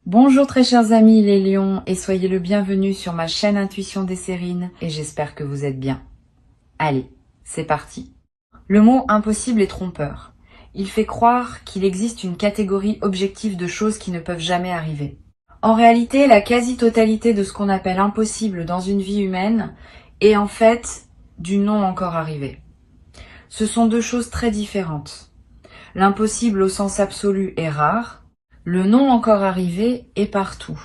Bonjour très chers amis les lions et soyez le bienvenu sur ma chaîne Intuition des Sérines et j'espère que vous êtes bien. Allez, c'est parti. Le mot impossible est trompeur. Il fait croire qu'il existe une catégorie objective de choses qui ne peuvent jamais arriver. En réalité, la quasi-totalité de ce qu'on appelle impossible dans une vie humaine est en fait du non encore arrivé. Ce sont deux choses très différentes. L'impossible au sens absolu est rare. Le non encore arrivé est partout.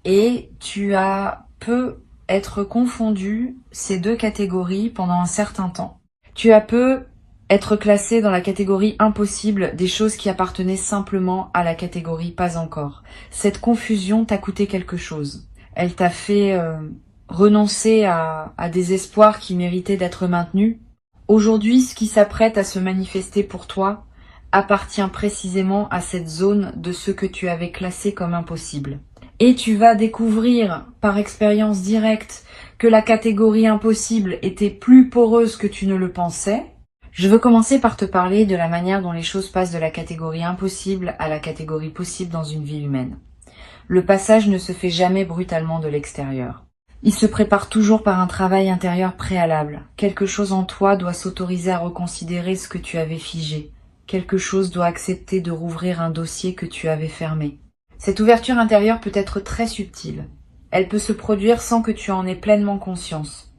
Et tu as peu être confondu ces deux catégories pendant un certain temps. Tu as peu être classé dans la catégorie impossible des choses qui appartenaient simplement à la catégorie pas encore. Cette confusion t'a coûté quelque chose. Elle t'a fait renoncer à des espoirs qui méritaient d'être maintenus. Aujourd'hui, ce qui s'apprête à se manifester pour toi appartient précisément à cette zone de ce que tu avais classé comme impossible. Et tu vas découvrir par expérience directe que la catégorie impossible était plus poreuse que tu ne le pensais. Je veux commencer par te parler de la manière dont les choses passent de la catégorie impossible à la catégorie possible dans une vie humaine. Le passage ne se fait jamais brutalement de l'extérieur. Il se prépare toujours par un travail intérieur préalable. Quelque chose en toi doit s'autoriser à reconsidérer ce que tu avais figé. Quelque chose doit accepter de rouvrir un dossier que tu avais fermé. Cette ouverture intérieure peut être très subtile. Elle peut se produire sans que tu en aies pleinement conscience.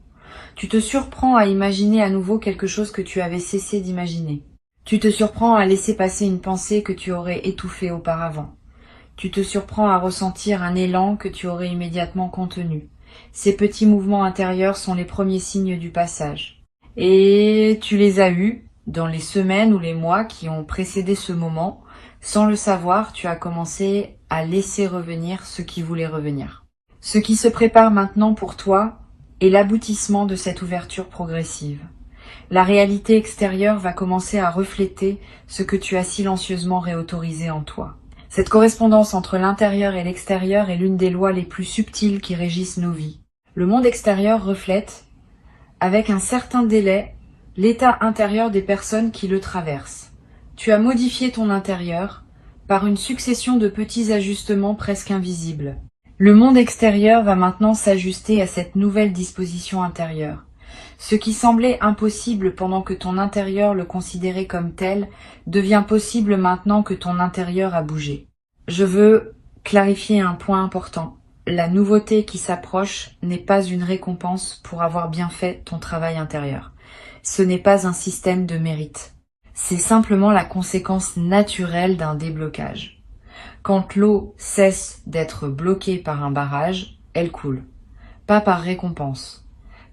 Tu te surprends à imaginer à nouveau quelque chose que tu avais cessé d'imaginer. Tu te surprends à laisser passer une pensée que tu aurais étouffée auparavant. Tu te surprends à ressentir un élan que tu aurais immédiatement contenu. Ces petits mouvements intérieurs sont les premiers signes du passage. Et tu les as eus dans les semaines ou les mois qui ont précédé ce moment. Sans le savoir, tu as commencé à laisser revenir ce qui voulait revenir. Ce qui se prépare maintenant pour toi est l'aboutissement de cette ouverture progressive. La réalité extérieure va commencer à refléter ce que tu as silencieusement réautorisé en toi. Cette correspondance entre l'intérieur et l'extérieur est l'une des lois les plus subtiles qui régissent nos vies. Le monde extérieur reflète, avec un certain délai, l'état intérieur des personnes qui le traversent. Tu as modifié ton intérieur par une succession de petits ajustements presque invisibles. Le monde extérieur va maintenant s'ajuster à cette nouvelle disposition intérieure. Ce qui semblait impossible pendant que ton intérieur le considérait comme tel devient possible maintenant que ton intérieur a bougé. Je veux clarifier un point important. La nouveauté qui s'approche n'est pas une récompense pour avoir bien fait ton travail intérieur. Ce n'est pas un système de mérite. C'est simplement la conséquence naturelle d'un déblocage. Quand l'eau cesse d'être bloquée par un barrage, elle coule. Pas par récompense,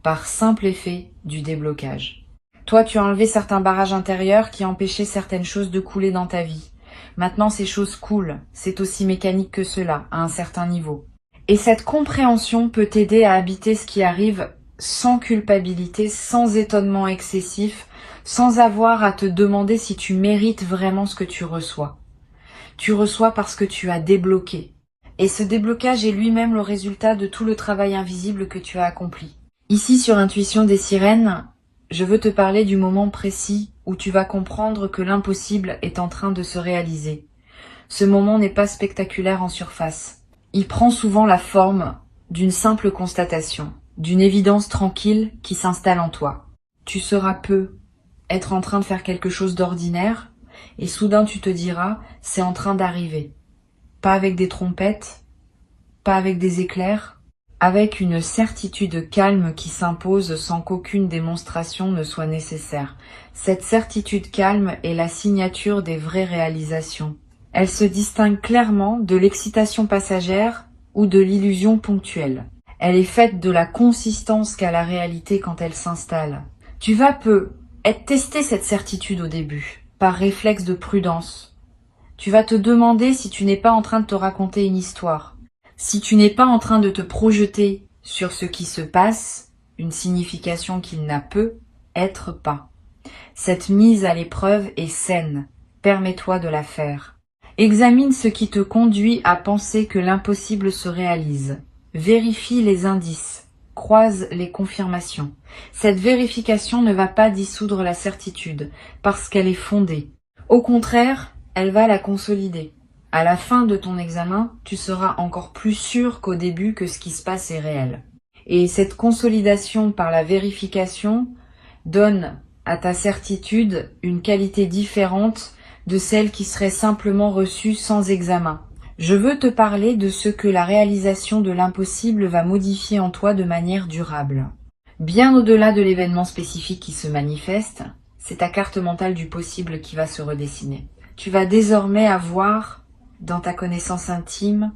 par simple effet du déblocage. Toi, tu as enlevé certains barrages intérieurs qui empêchaient certaines choses de couler dans ta vie. Maintenant, ces choses coulent. C'est aussi mécanique que cela, à un certain niveau. Et cette compréhension peut t'aider à habiter ce qui arrive sans culpabilité, sans étonnement excessif, sans avoir à te demander si tu mérites vraiment ce que tu reçois. Tu reçois parce que tu as débloqué. Et ce déblocage est lui-même le résultat de tout le travail invisible que tu as accompli. Ici, sur Intuition des Sirènes, je veux te parler du moment précis où tu vas comprendre que l'impossible est en train de se réaliser. Ce moment n'est pas spectaculaire en surface. Il prend souvent la forme d'une simple constatation, d'une évidence tranquille qui s'installe en toi. Tu sauras peu être en train de faire quelque chose d'ordinaire, et soudain tu te diras, c'est en train d'arriver. Pas avec des trompettes, pas avec des éclairs, avec une certitude calme qui s'impose sans qu'aucune démonstration ne soit nécessaire. Cette certitude calme est la signature des vraies réalisations. Elle se distingue clairement de l'excitation passagère ou de l'illusion ponctuelle. Elle est faite de la consistance qu'a la réalité quand elle s'installe. Tu vas tester cette certitude au début, par réflexe de prudence. Tu vas te demander si tu n'es pas en train de te raconter une histoire, si tu n'es pas en train de te projeter sur ce qui se passe, une signification qu'il n'a peut être pas. Cette mise à l'épreuve est saine, permets-toi de la faire. Examine ce qui te conduit à penser que l'impossible se réalise. Vérifie les indices, croise les confirmations. Cette vérification ne va pas dissoudre la certitude, parce qu'elle est fondée. Au contraire, elle va la consolider. À la fin de ton examen, tu seras encore plus sûr qu'au début que ce qui se passe est réel. Et cette consolidation par la vérification donne à ta certitude une qualité différente de celle qui serait simplement reçue sans examen. Je veux te parler de ce que la réalisation de l'impossible va modifier en toi de manière durable. Bien au-delà de l'événement spécifique qui se manifeste, c'est ta carte mentale du possible qui va se redessiner. Tu vas désormais avoir, dans ta connaissance intime,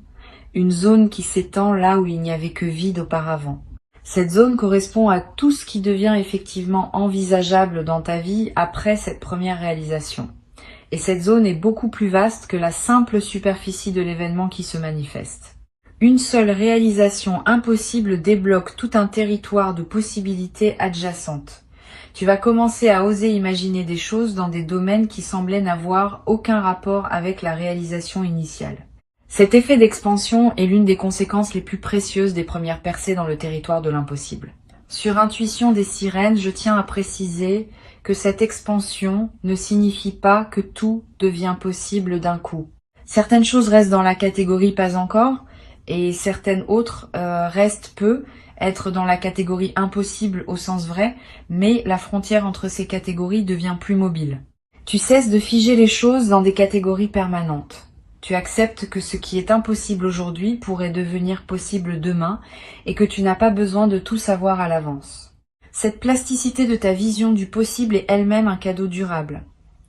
une zone qui s'étend là où il n'y avait que vide auparavant. Cette zone correspond à tout ce qui devient effectivement envisageable dans ta vie après cette première réalisation. Et cette zone est beaucoup plus vaste que la simple superficie de l'événement qui se manifeste. Une seule réalisation impossible débloque tout un territoire de possibilités adjacentes. Tu vas commencer à oser imaginer des choses dans des domaines qui semblaient n'avoir aucun rapport avec la réalisation initiale. Cet effet d'expansion est l'une des conséquences les plus précieuses des premières percées dans le territoire de l'impossible. Sur intuition des sirènes, je tiens à préciser que cette expansion ne signifie pas que tout devient possible d'un coup. Certaines choses restent dans la catégorie pas encore, et certaines autres restent être dans la catégorie impossible au sens vrai, mais la frontière entre ces catégories devient plus mobile. Tu cesses de figer les choses dans des catégories permanentes. Tu acceptes que ce qui est impossible aujourd'hui pourrait devenir possible demain et que tu n'as pas besoin de tout savoir à l'avance. Cette plasticité de ta vision du possible est elle-même un cadeau durable.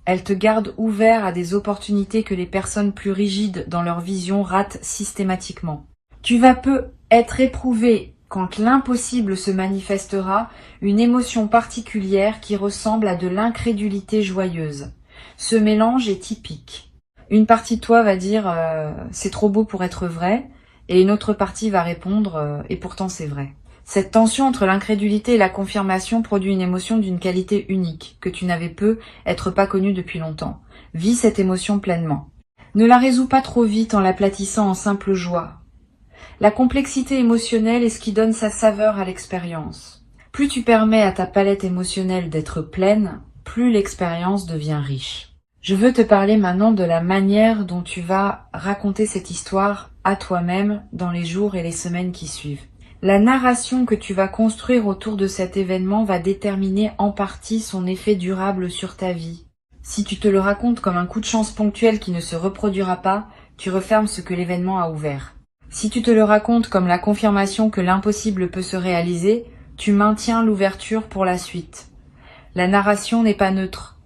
Elle te garde ouvert à des opportunités que les personnes plus rigides dans leur vision ratent systématiquement. Tu vas être éprouvé quand l'impossible se manifestera, une émotion particulière qui ressemble à de l'incrédulité joyeuse. Ce mélange est typique. Une partie de toi va dire c'est trop beau pour être vrai, et une autre partie va répondre et pourtant c'est vrai. Cette tension entre l'incrédulité et la confirmation produit une émotion d'une qualité unique, que tu n'avais être pas connue depuis longtemps. Vis cette émotion pleinement. Ne la résous pas trop vite en l'aplatissant en simple joie. La complexité émotionnelle est ce qui donne sa saveur à l'expérience. Plus tu permets à ta palette émotionnelle d'être pleine, plus l'expérience devient riche. Je veux te parler maintenant de la manière dont tu vas raconter cette histoire à toi-même dans les jours et les semaines qui suivent. La narration que tu vas construire autour de cet événement va déterminer en partie son effet durable sur ta vie. Si tu te le racontes comme un coup de chance ponctuel qui ne se reproduira pas, tu refermes ce que l'événement a ouvert. Si tu te le racontes comme la confirmation que l'impossible peut se réaliser, tu maintiens l'ouverture pour la suite. La narration n'est pas neutre.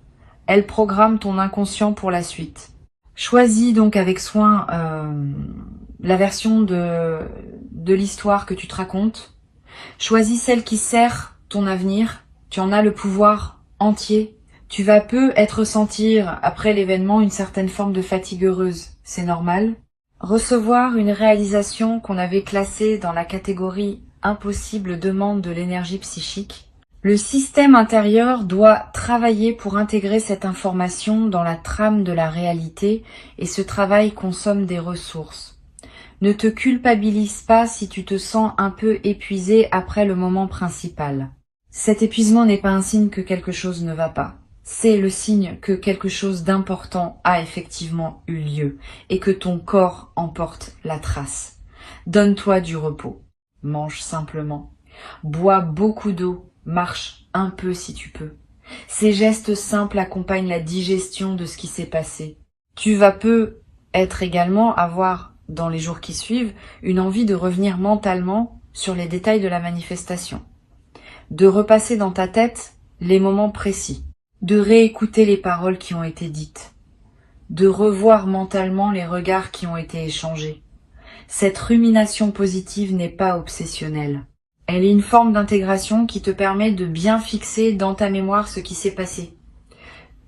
Elle programme ton inconscient pour la suite. Choisis donc avec soin la version de l'histoire que tu te racontes. Choisis celle qui sert ton avenir. Tu en as le pouvoir entier. Tu vas ressentir après l'événement une certaine forme de fatigue heureuse. C'est normal. Recevoir une réalisation qu'on avait classée dans la catégorie impossible demande de l'énergie psychique. Le système intérieur doit travailler pour intégrer cette information dans la trame de la réalité et ce travail consomme des ressources. Ne te culpabilise pas si tu te sens un peu épuisé après le moment principal. Cet épuisement n'est pas un signe que quelque chose ne va pas. C'est le signe que quelque chose d'important a effectivement eu lieu et que ton corps en porte la trace. Donne-toi du repos. Mange simplement. Bois beaucoup d'eau. Marche un peu si tu peux. Ces gestes simples accompagnent la digestion de ce qui s'est passé. Tu vas être également avoir, dans les jours qui suivent, une envie de revenir mentalement sur les détails de la manifestation. De repasser dans ta tête les moments précis. De réécouter les paroles qui ont été dites. De revoir mentalement les regards qui ont été échangés. Cette rumination positive n'est pas obsessionnelle. Elle est une forme d'intégration qui te permet de bien fixer dans ta mémoire ce qui s'est passé.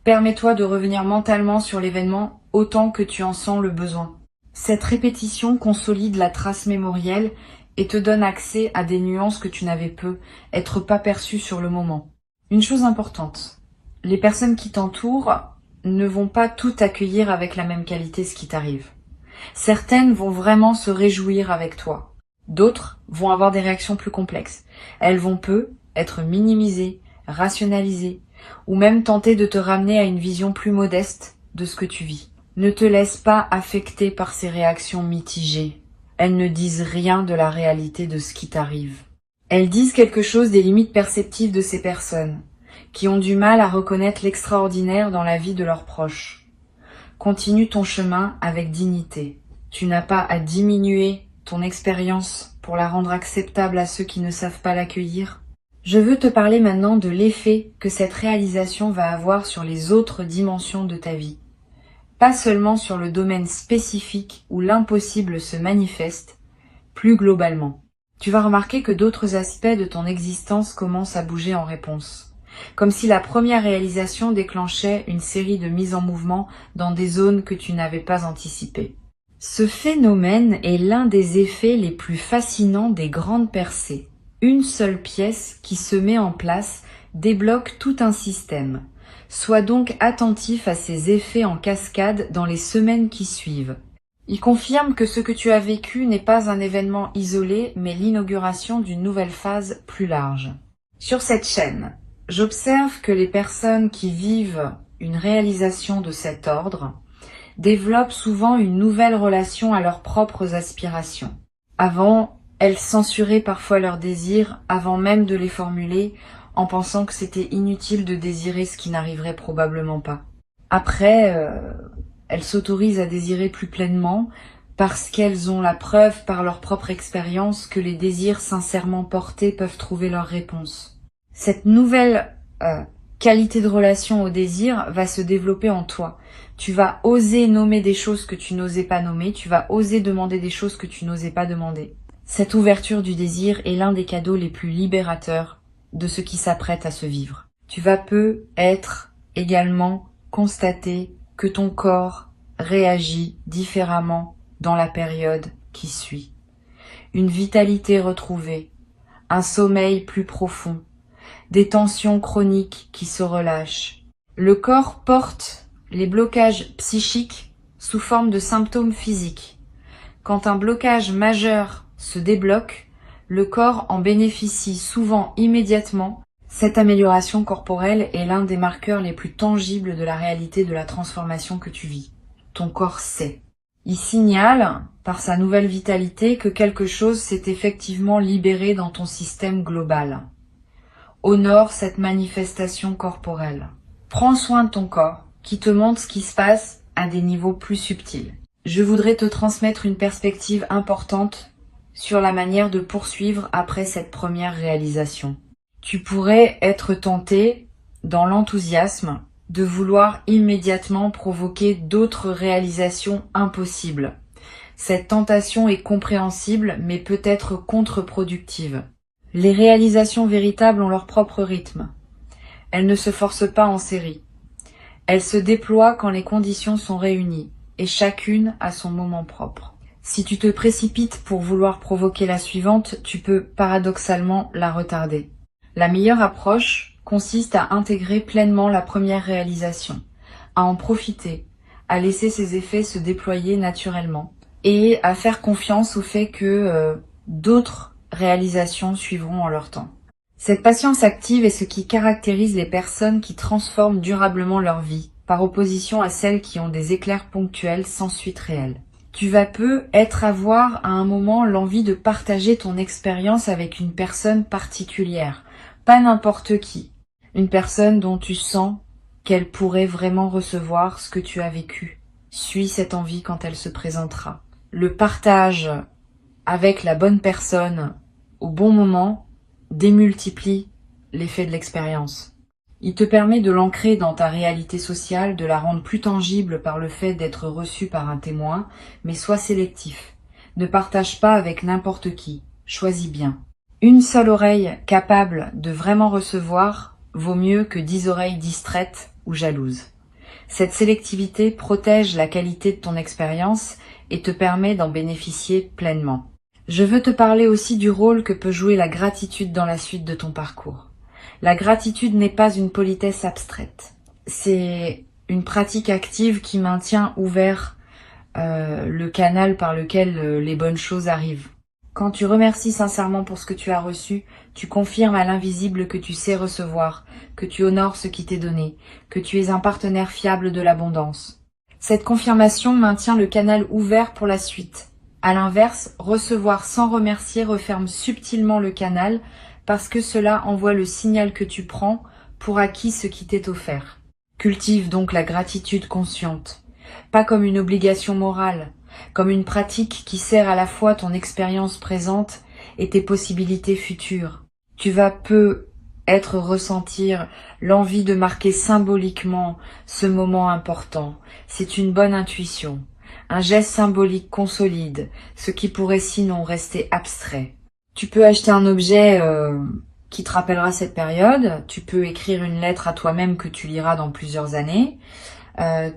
Permets-toi de revenir mentalement sur l'événement autant que tu en sens le besoin. Cette répétition consolide la trace mémorielle et te donne accès à des nuances que tu n'avais être pas perçues sur le moment. Une chose importante, les personnes qui t'entourent ne vont pas tout accueillir avec la même qualité ce qui t'arrive. Certaines vont vraiment se réjouir avec toi. D'autres vont avoir des réactions plus complexes. Elles vont être minimisées, rationalisées, ou même tenter de te ramener à une vision plus modeste de ce que tu vis. Ne te laisse pas affecter par ces réactions mitigées. Elles ne disent rien de la réalité de ce qui t'arrive. Elles disent quelque chose des limites perceptives de ces personnes, qui ont du mal à reconnaître l'extraordinaire dans la vie de leurs proches. Continue ton chemin avec dignité. Tu n'as pas à diminuer ton expérience pour la rendre acceptable à ceux qui ne savent pas l'accueillir. Je veux te parler maintenant de l'effet que cette réalisation va avoir sur les autres dimensions de ta vie. Pas seulement sur le domaine spécifique où l'impossible se manifeste, plus globalement. Tu vas remarquer que d'autres aspects de ton existence commencent à bouger en réponse. Comme si la première réalisation déclenchait une série de mises en mouvement dans des zones que tu n'avais pas anticipées. Ce phénomène est l'un des effets les plus fascinants des grandes percées. Une seule pièce qui se met en place débloque tout un système. Sois donc attentif à ces effets en cascade dans les semaines qui suivent. Il confirme que ce que tu as vécu n'est pas un événement isolé, mais l'inauguration d'une nouvelle phase plus large. Sur cette chaîne, j'observe que les personnes qui vivent une réalisation de cet ordre développent souvent une nouvelle relation à leurs propres aspirations. Avant, elles censuraient parfois leurs désirs avant même de les formuler, en pensant que c'était inutile de désirer ce qui n'arriverait probablement pas. Après, elles s'autorisent à désirer plus pleinement parce qu'elles ont la preuve par leur propre expérience que les désirs sincèrement portés peuvent trouver leur réponse. Cette nouvelle qualité de relation au désir va se développer en toi. Tu vas oser nommer des choses que tu n'osais pas nommer, tu vas oser demander des choses que tu n'osais pas demander. Cette ouverture du désir est l'un des cadeaux les plus libérateurs de ce qui s'apprête à se vivre. Tu vas peut-être également constater que ton corps réagit différemment dans la période qui suit. Une vitalité retrouvée, un sommeil plus profond, des tensions chroniques qui se relâchent. Le corps porte les blocages psychiques sous forme de symptômes physiques. Quand un blocage majeur se débloque, le corps en bénéficie souvent immédiatement. Cette amélioration corporelle est l'un des marqueurs les plus tangibles de la réalité de la transformation que tu vis. Ton corps sait. Il signale, par sa nouvelle vitalité, que quelque chose s'est effectivement libéré dans ton système global. Honore cette manifestation corporelle. Prends soin de ton corps, qui te montre ce qui se passe à des niveaux plus subtils. Je voudrais te transmettre une perspective importante sur la manière de poursuivre après cette première réalisation. Tu pourrais être tenté, dans l'enthousiasme, de vouloir immédiatement provoquer d'autres réalisations impossibles. Cette tentation est compréhensible, mais peut être contre-productive. Les réalisations véritables ont leur propre rythme. Elles ne se forcent pas en série. Elles se déploient quand les conditions sont réunies, et chacune a son moment propre. Si tu te précipites pour vouloir provoquer la suivante, tu peux paradoxalement la retarder. La meilleure approche consiste à intégrer pleinement la première réalisation, à en profiter, à laisser ses effets se déployer naturellement et à faire confiance au fait que d'autres réalisations suivront en leur temps. Cette patience active est ce qui caractérise les personnes qui transforment durablement leur vie, par opposition à celles qui ont des éclairs ponctuels sans suite réelle. Tu vas peut-être avoir à un moment l'envie de partager ton expérience avec une personne particulière, pas n'importe qui, une personne dont tu sens qu'elle pourrait vraiment recevoir ce que tu as vécu. Suis cette envie quand elle se présentera. Le partage avec la bonne personne au bon moment démultiplie l'effet de l'expérience. Il te permet de l'ancrer dans ta réalité sociale, de la rendre plus tangible par le fait d'être reçu par un témoin, mais sois sélectif. Ne partage pas avec n'importe qui. Choisis bien. Une seule oreille capable de vraiment recevoir vaut mieux que 10 oreilles distraites ou jalouses. Cette sélectivité protège la qualité de ton expérience et te permet d'en bénéficier pleinement. Je veux te parler aussi du rôle que peut jouer la gratitude dans la suite de ton parcours. La gratitude n'est pas une politesse abstraite. C'est une pratique active qui maintient ouvert le canal par lequel les bonnes choses arrivent. Quand tu remercies sincèrement pour ce que tu as reçu, tu confirmes à l'invisible que tu sais recevoir, que tu honores ce qui t'est donné, que tu es un partenaire fiable de l'abondance. Cette confirmation maintient le canal ouvert pour la suite. À l'inverse, recevoir sans remercier referme subtilement le canal parce que cela envoie le signal que tu prends pour acquis ce qui t'est offert. Cultive donc la gratitude consciente, pas comme une obligation morale, comme une pratique qui sert à la fois ton expérience présente et tes possibilités futures. Tu vas ressentir l'envie de marquer symboliquement ce moment important. C'est une bonne intuition. Un geste symbolique consolide ce qui pourrait sinon rester abstrait. Tu peux acheter un objet qui te rappellera cette période. Tu peux écrire une lettre à toi-même que tu liras dans plusieurs années.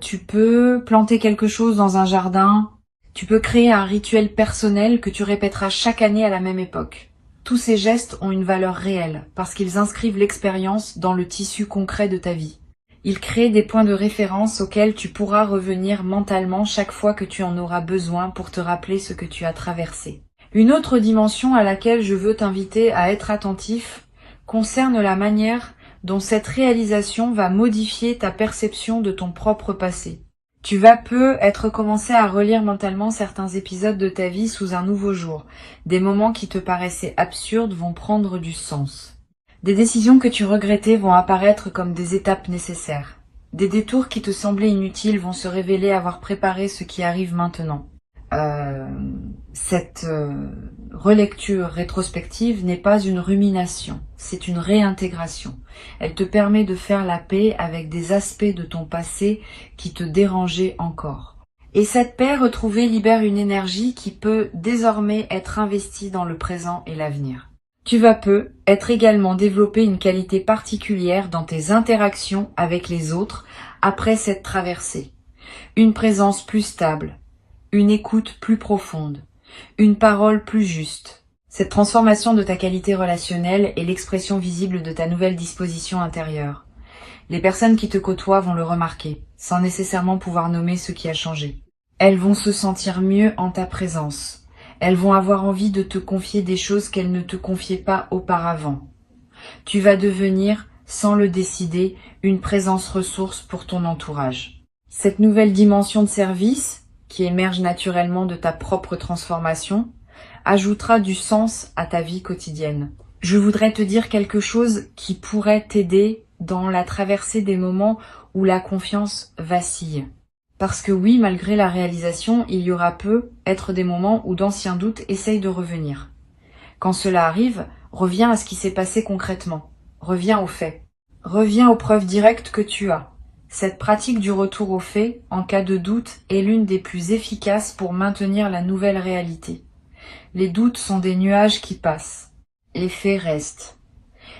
Tu peux planter quelque chose dans un jardin. Tu peux créer un rituel personnel que tu répéteras chaque année à la même époque. Tous ces gestes ont une valeur réelle parce qu'ils inscrivent l'expérience dans le tissu concret de ta vie. Ils créent des points de référence auxquels tu pourras revenir mentalement chaque fois que tu en auras besoin pour te rappeler ce que tu as traversé. Une autre dimension à laquelle je veux t'inviter à être attentif concerne la manière dont cette réalisation va modifier ta perception de ton propre passé. Tu vas commencer à relire mentalement certains épisodes de ta vie sous un nouveau jour. Des moments qui te paraissaient absurdes vont prendre du sens. Des décisions que tu regrettais vont apparaître comme des étapes nécessaires. Des détours qui te semblaient inutiles vont se révéler avoir préparé ce qui arrive maintenant. Cette relecture rétrospective n'est pas une rumination, c'est une réintégration. Elle te permet de faire la paix avec des aspects de ton passé qui te dérangeaient encore. Et cette paix retrouvée libère une énergie qui peut désormais être investie dans le présent et l'avenir. Tu vas être également développer une qualité particulière dans tes interactions avec les autres après cette traversée. Une présence plus stable, une écoute plus profonde, une parole plus juste. Cette transformation de ta qualité relationnelle est l'expression visible de ta nouvelle disposition intérieure. Les personnes qui te côtoient vont le remarquer, sans nécessairement pouvoir nommer ce qui a changé. Elles vont se sentir mieux en ta présence. Elles vont avoir envie de te confier des choses qu'elles ne te confiaient pas auparavant. Tu vas devenir, sans le décider, une présence ressource pour ton entourage. Cette nouvelle dimension de service, qui émerge naturellement de ta propre transformation, ajoutera du sens à ta vie quotidienne. Je voudrais te dire quelque chose qui pourrait t'aider dans la traversée des moments où la confiance vacille. Parce que oui, malgré la réalisation, il y aura être des moments où d'anciens doutes essayent de revenir. Quand cela arrive, reviens à ce qui s'est passé concrètement. Reviens aux faits. Reviens aux preuves directes que tu as. Cette pratique du retour aux faits, en cas de doute, est l'une des plus efficaces pour maintenir la nouvelle réalité. Les doutes sont des nuages qui passent. Les faits restent.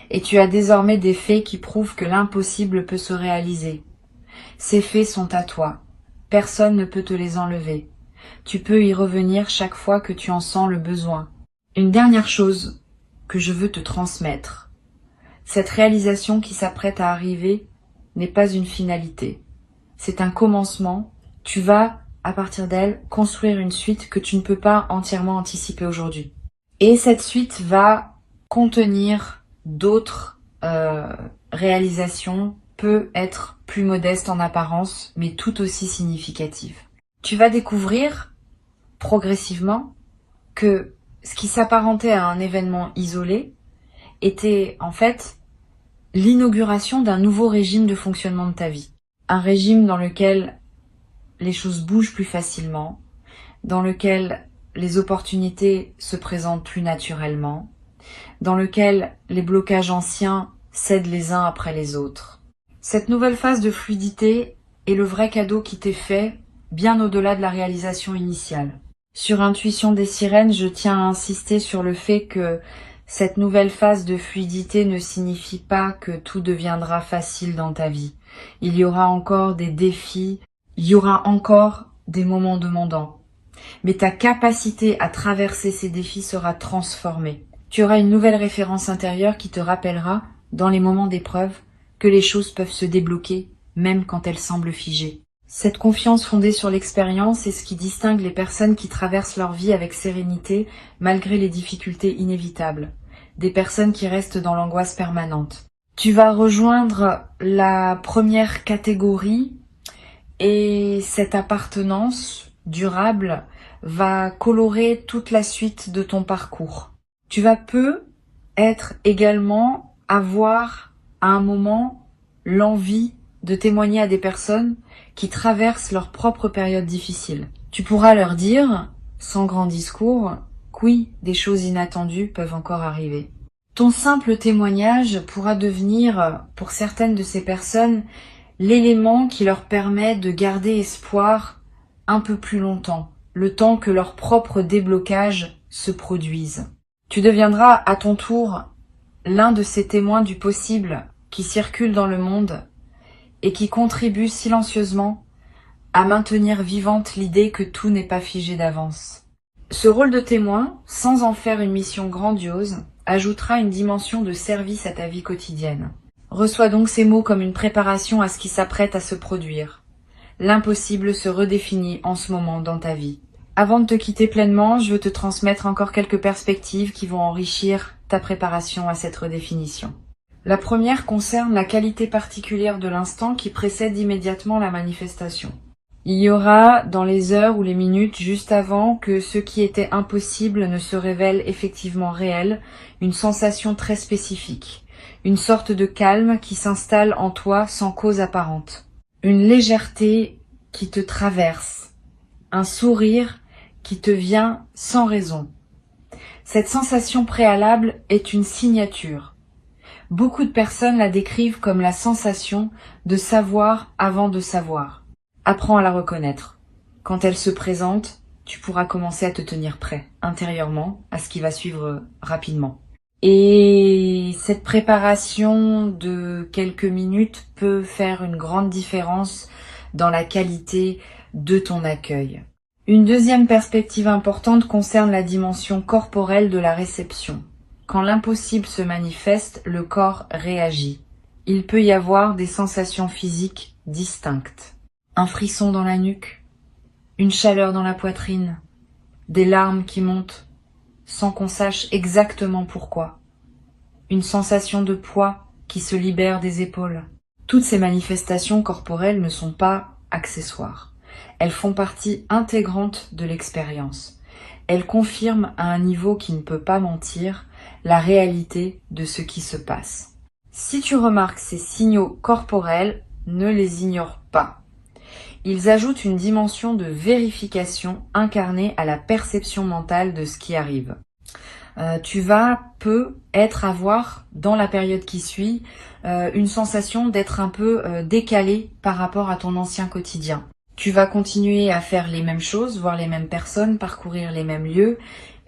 Et tu as désormais des faits qui prouvent que l'impossible peut se réaliser. Ces faits sont à toi. Personne ne peut te les enlever. Tu peux y revenir chaque fois que tu en sens le besoin. Une dernière chose que je veux te transmettre. Cette réalisation qui s'apprête à arriver n'est pas une finalité. C'est un commencement. Tu vas, à partir d'elle, construire une suite que tu ne peux pas entièrement anticiper aujourd'hui. Et cette suite va contenir d'autres réalisations, peut être plus modestes en apparence, mais tout aussi significatives. Tu vas découvrir progressivement que ce qui s'apparentait à un événement isolé était en fait l'inauguration d'un nouveau régime de fonctionnement de ta vie. Un régime dans lequel les choses bougent plus facilement, dans lequel les opportunités se présentent plus naturellement, dans lequel les blocages anciens cèdent les uns après les autres. Cette nouvelle phase de fluidité est le vrai cadeau qui t'est fait, bien au-delà de la réalisation initiale. Sur Intuition des Sirènes, je tiens à insister sur le fait que cette nouvelle phase de fluidité ne signifie pas que tout deviendra facile dans ta vie. Il y aura encore des défis, il y aura encore des moments demandants. Mais ta capacité à traverser ces défis sera transformée. Tu auras une nouvelle référence intérieure qui te rappellera, dans les moments d'épreuve, que les choses peuvent se débloquer, même quand elles semblent figées. Cette confiance fondée sur l'expérience est ce qui distingue les personnes qui traversent leur vie avec sérénité, malgré les difficultés inévitables. Des personnes qui restent dans l'angoisse permanente. Tu vas rejoindre la première catégorie Et cette appartenance durable va colorer toute la suite de ton parcours. Tu vas être également avoir à un moment l'envie de témoigner à des personnes qui traversent leur propre période difficile. Tu pourras leur dire, sans grand discours, que oui, des choses inattendues peuvent encore arriver. Ton simple témoignage pourra devenir, pour certaines de ces personnes, l'élément qui leur permet de garder espoir un peu plus longtemps, le temps que leur propre déblocage se produise. Tu deviendras à ton tour l'un de ces témoins du possible qui circulent dans le monde et qui contribuent silencieusement à maintenir vivante l'idée que tout n'est pas figé d'avance. Ce rôle de témoin, sans en faire une mission grandiose, ajoutera une dimension de service à ta vie quotidienne. Reçois donc ces mots comme une préparation à ce qui s'apprête à se produire. L'impossible se redéfinit en ce moment dans ta vie. Avant de te quitter pleinement, je veux te transmettre encore quelques perspectives qui vont enrichir ta préparation à cette redéfinition. La première concerne la qualité particulière de l'instant qui précède immédiatement la manifestation. Il y aura, dans les heures ou les minutes juste avant que ce qui était impossible ne se révèle effectivement réel, une sensation très spécifique, une sorte de calme qui s'installe en toi sans cause apparente, une légèreté qui te traverse, un sourire qui te vient sans raison. Cette sensation préalable est une signature. Beaucoup de personnes la décrivent comme la sensation de savoir avant de savoir. Apprends à la reconnaître. Quand elle se présente, tu pourras commencer à te tenir prêt, intérieurement, à ce qui va suivre rapidement. Et cette préparation de quelques minutes peut faire une grande différence dans la qualité de ton accueil. Une deuxième perspective importante concerne la dimension corporelle de la réception. Quand l'impossible se manifeste, le corps réagit. Il peut y avoir des sensations physiques distinctes. Un frisson dans la nuque, une chaleur dans la poitrine, des larmes qui montent, sans qu'on sache exactement pourquoi. Une sensation de poids qui se libère des épaules. Toutes ces manifestations corporelles ne sont pas accessoires. Elles font partie intégrante de l'expérience. Elles confirment à un niveau qui ne peut pas mentir la réalité de ce qui se passe. Si tu remarques ces signaux corporels, ne les ignore pas. Ils ajoutent une dimension de vérification incarnée à la perception mentale de ce qui arrive. Tu vas avoir, dans la période qui suit, une sensation d'être un peu décalé par rapport à ton ancien quotidien. Tu vas continuer à faire les mêmes choses, voir les mêmes personnes, parcourir les mêmes lieux,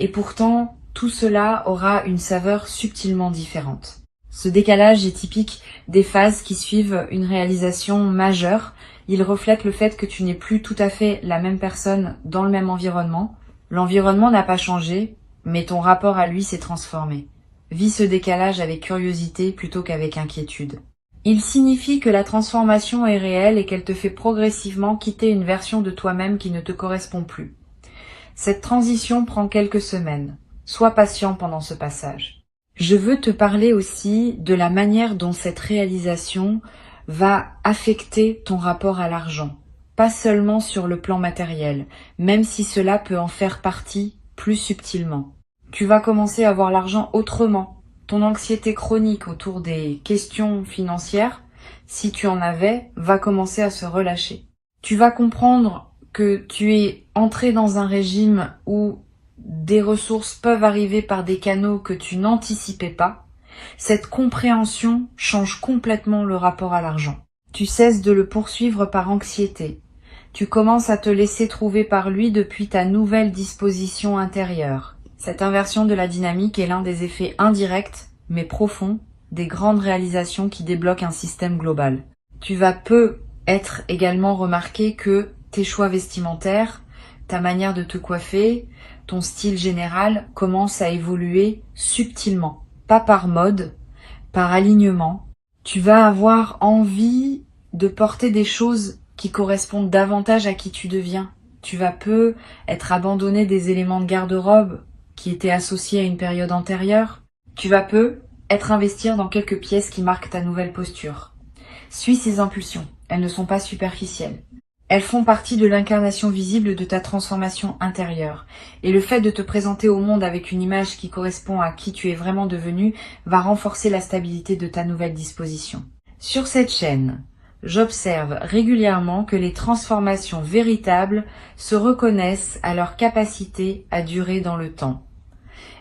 et pourtant, tout cela aura une saveur subtilement différente. Ce décalage est typique des phases qui suivent une réalisation majeure. Il reflète le fait que tu n'es plus tout à fait la même personne dans le même environnement. L'environnement n'a pas changé, mais ton rapport à lui s'est transformé. Vis ce décalage avec curiosité plutôt qu'avec inquiétude. Il signifie que la transformation est réelle et qu'elle te fait progressivement quitter une version de toi-même qui ne te correspond plus. Cette transition prend quelques semaines. Sois patient pendant ce passage. Je veux te parler aussi de la manière dont cette réalisation va affecter ton rapport à l'argent. Pas seulement sur le plan matériel, même si cela peut en faire partie plus subtilement. Tu vas commencer à voir l'argent autrement. Ton anxiété chronique autour des questions financières, si tu en avais, va commencer à se relâcher. Tu vas comprendre que tu es entré dans un régime où des ressources peuvent arriver par des canaux que tu n'anticipais pas. Cette compréhension change complètement le rapport à l'argent. Tu cesses de le poursuivre par anxiété. Tu commences à te laisser trouver par lui depuis ta nouvelle disposition intérieure. Cette inversion de la dynamique est l'un des effets indirects, mais profonds, des grandes réalisations qui débloquent un système global. Tu vas être également remarqué que tes choix vestimentaires, ta manière de te coiffer, ton style général commence à évoluer subtilement, pas par mode, par alignement. Tu vas avoir envie de porter des choses qui correspondent davantage à qui tu deviens. Tu vas être abandonné des éléments de garde-robe qui étaient associés à une période antérieure. Tu vas être investir dans quelques pièces qui marquent ta nouvelle posture. Suis ces impulsions, elles ne sont pas superficielles. Elles font partie de l'incarnation visible de ta transformation intérieure. Et le fait de te présenter au monde avec une image qui correspond à qui tu es vraiment devenu va renforcer la stabilité de ta nouvelle disposition. Sur cette chaîne, j'observe régulièrement que les transformations véritables se reconnaissent à leur capacité à durer dans le temps.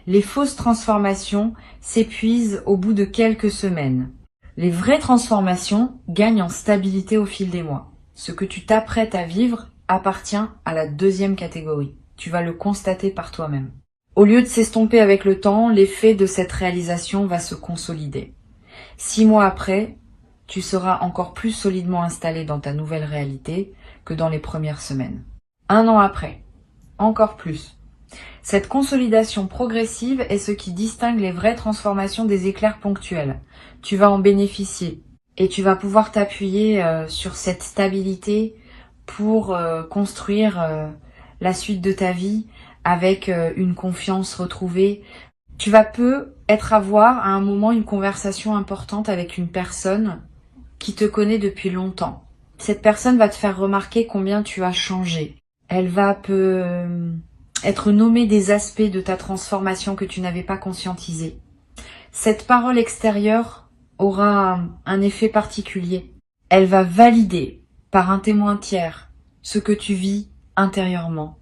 Les fausses transformations s'épuisent au bout de quelques semaines. Les vraies transformations gagnent en stabilité au fil des mois. Ce que tu t'apprêtes à vivre appartient à la deuxième catégorie. Tu vas le constater par toi-même. Au lieu de s'estomper avec le temps, l'effet de cette réalisation va se consolider. 6 mois après, tu seras encore plus solidement installé dans ta nouvelle réalité que dans les premières semaines. 1 an après, encore plus. Cette consolidation progressive est ce qui distingue les vraies transformations des éclairs ponctuels. Tu vas en bénéficier et tu vas pouvoir t'appuyer sur cette stabilité pour construire la suite de ta vie avec une confiance retrouvée. Tu vas peut-être avoir à un moment une conversation importante avec une personne qui te connaît depuis longtemps. Cette personne va te faire remarquer combien tu as changé. Elle va être nommée des aspects de ta transformation que tu n'avais pas conscientisés. Cette parole extérieure aura un effet particulier. Elle va valider par un témoin tiers ce que tu vis intérieurement.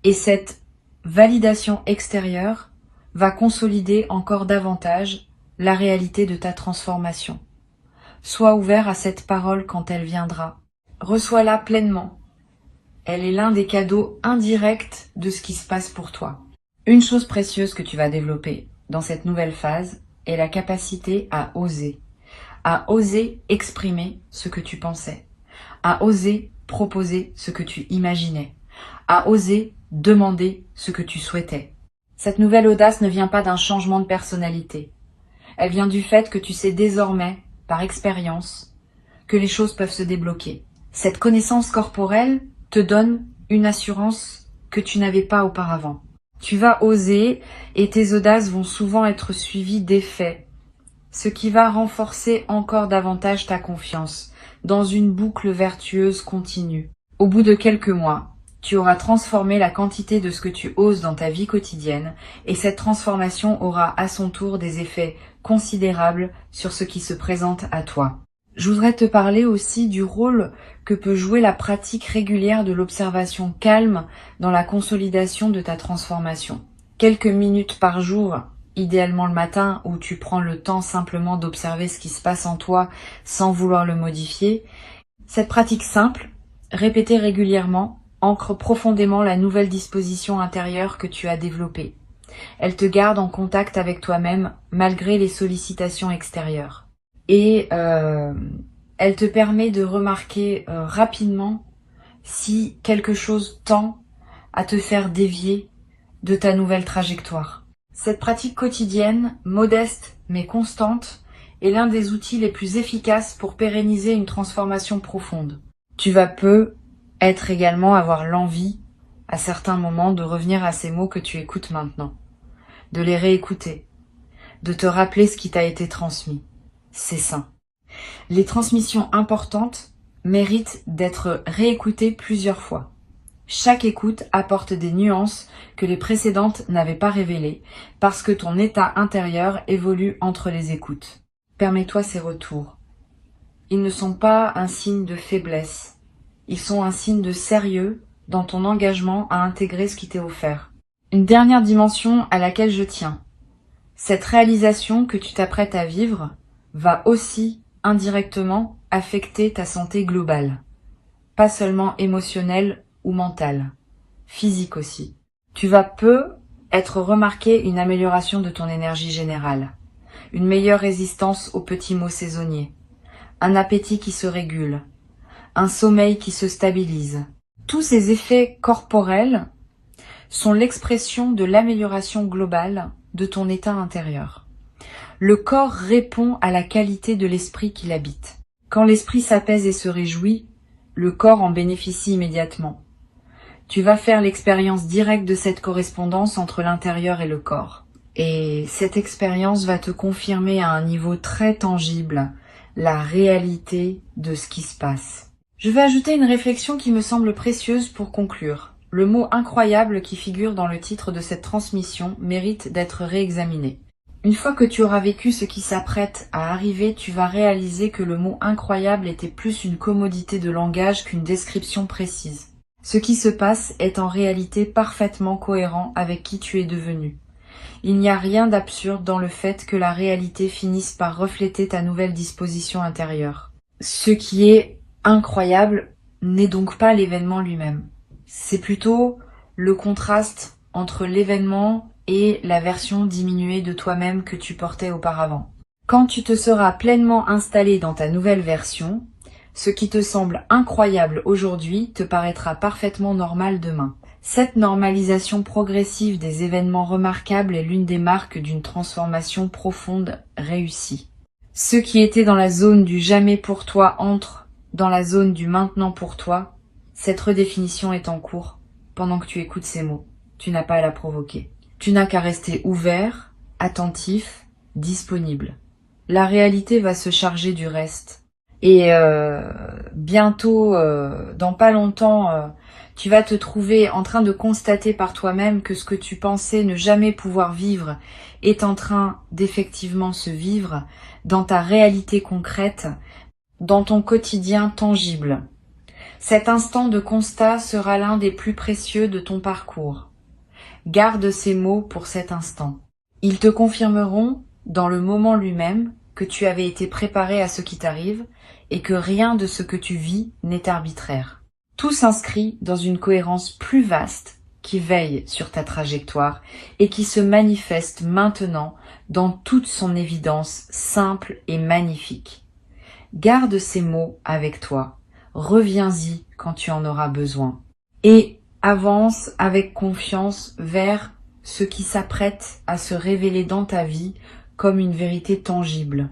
Et cette validation extérieure va consolider encore davantage la réalité de ta transformation. Sois ouvert à cette parole quand elle viendra. Reçois-la pleinement. Elle est l'un des cadeaux indirects de ce qui se passe pour toi. Une chose précieuse que tu vas développer dans cette nouvelle phase est la capacité à oser exprimer ce que tu pensais, à oser proposer ce que tu imaginais, à oser demander ce que tu souhaitais. Cette nouvelle audace ne vient pas d'un changement de personnalité. Elle vient du fait que tu sais désormais, par expérience, que les choses peuvent se débloquer. Cette connaissance corporelle te donne une assurance que tu n'avais pas auparavant. Tu vas oser et tes audaces vont souvent être suivies d'effets, ce qui va renforcer encore davantage ta confiance dans une boucle vertueuse continue. Au bout de quelques mois, tu auras transformé la quantité de ce que tu oses dans ta vie quotidienne et cette transformation aura à son tour des effets considérables sur ce qui se présente à toi. Je voudrais te parler aussi du rôle que peut jouer la pratique régulière de l'observation calme dans la consolidation de ta transformation. Quelques minutes par jour, idéalement le matin où tu prends le temps simplement d'observer ce qui se passe en toi sans vouloir le modifier. Cette pratique simple, répétée régulièrement, ancre profondément la nouvelle disposition intérieure que tu as développée. Elle te garde en contact avec toi-même malgré les sollicitations extérieures. Et elle te permet de remarquer rapidement si quelque chose tend à te faire dévier de ta nouvelle trajectoire. Cette pratique quotidienne, modeste mais constante, est l'un des outils les plus efficaces pour pérenniser une transformation profonde. Tu vas peut-être également avoir l'envie, à certains moments, de revenir à ces mots que tu écoutes maintenant, de les réécouter, de te rappeler ce qui t'a été transmis. C'est sain. Les transmissions importantes méritent d'être réécoutées plusieurs fois. Chaque écoute apporte des nuances que les précédentes n'avaient pas révélées parce que ton état intérieur évolue entre les écoutes. Permets-toi ces retours. Ils ne sont pas un signe de faiblesse. Ils sont un signe de sérieux dans ton engagement à intégrer ce qui t'est offert. Une dernière dimension à laquelle je tiens. Cette réalisation que tu t'apprêtes à vivre va aussi indirectement affecter ta santé globale, pas seulement émotionnelle ou mentale, physique aussi. Tu vas être remarqué une amélioration de ton énergie générale, une meilleure résistance aux petits maux saisonniers, un appétit qui se régule, un sommeil qui se stabilise. Tous ces effets corporels sont l'expression de l'amélioration globale de ton état intérieur. Le corps répond à la qualité de l'esprit qui l'habite. Quand l'esprit s'apaise et se réjouit, le corps en bénéficie immédiatement. Tu vas faire l'expérience directe de cette correspondance entre l'intérieur et le corps. Et cette expérience va te confirmer à un niveau très tangible la réalité de ce qui se passe. Je vais ajouter une réflexion qui me semble précieuse pour conclure. Le mot incroyable qui figure dans le titre de cette transmission mérite d'être réexaminé. Une fois que tu auras vécu ce qui s'apprête à arriver, tu vas réaliser que le mot incroyable était plus une commodité de langage qu'une description précise. Ce qui se passe est en réalité parfaitement cohérent avec qui tu es devenu. Il n'y a rien d'absurde dans le fait que la réalité finisse par refléter ta nouvelle disposition intérieure. Ce qui est incroyable n'est donc pas l'événement lui-même. C'est plutôt le contraste entre l'événement et la version diminuée de toi-même que tu portais auparavant. Quand tu te seras pleinement installé dans ta nouvelle version, ce qui te semble incroyable aujourd'hui te paraîtra parfaitement normal demain. Cette normalisation progressive des événements remarquables est l'une des marques d'une transformation profonde réussie. Ce qui était dans la zone du jamais pour toi entre dans la zone du maintenant pour toi. Cette redéfinition est en cours pendant que tu écoutes ces mots. Tu n'as pas à la provoquer. Tu n'as qu'à rester ouvert, attentif, disponible. La réalité va se charger du reste. Et bientôt, dans pas longtemps, tu vas te trouver en train de constater par toi-même que ce que tu pensais ne jamais pouvoir vivre est en train d'effectivement se vivre dans ta réalité concrète, dans ton quotidien tangible. Cet instant de constat sera l'un des plus précieux de ton parcours. Garde ces mots pour cet instant. Ils te confirmeront, dans le moment lui-même, que tu avais été préparé à ce qui t'arrive et que rien de ce que tu vis n'est arbitraire. Tout s'inscrit dans une cohérence plus vaste qui veille sur ta trajectoire et qui se manifeste maintenant dans toute son évidence simple et magnifique. Garde ces mots avec toi, reviens-y quand tu en auras besoin et avance avec confiance vers ce qui s'apprête à se révéler dans ta vie comme une vérité tangible.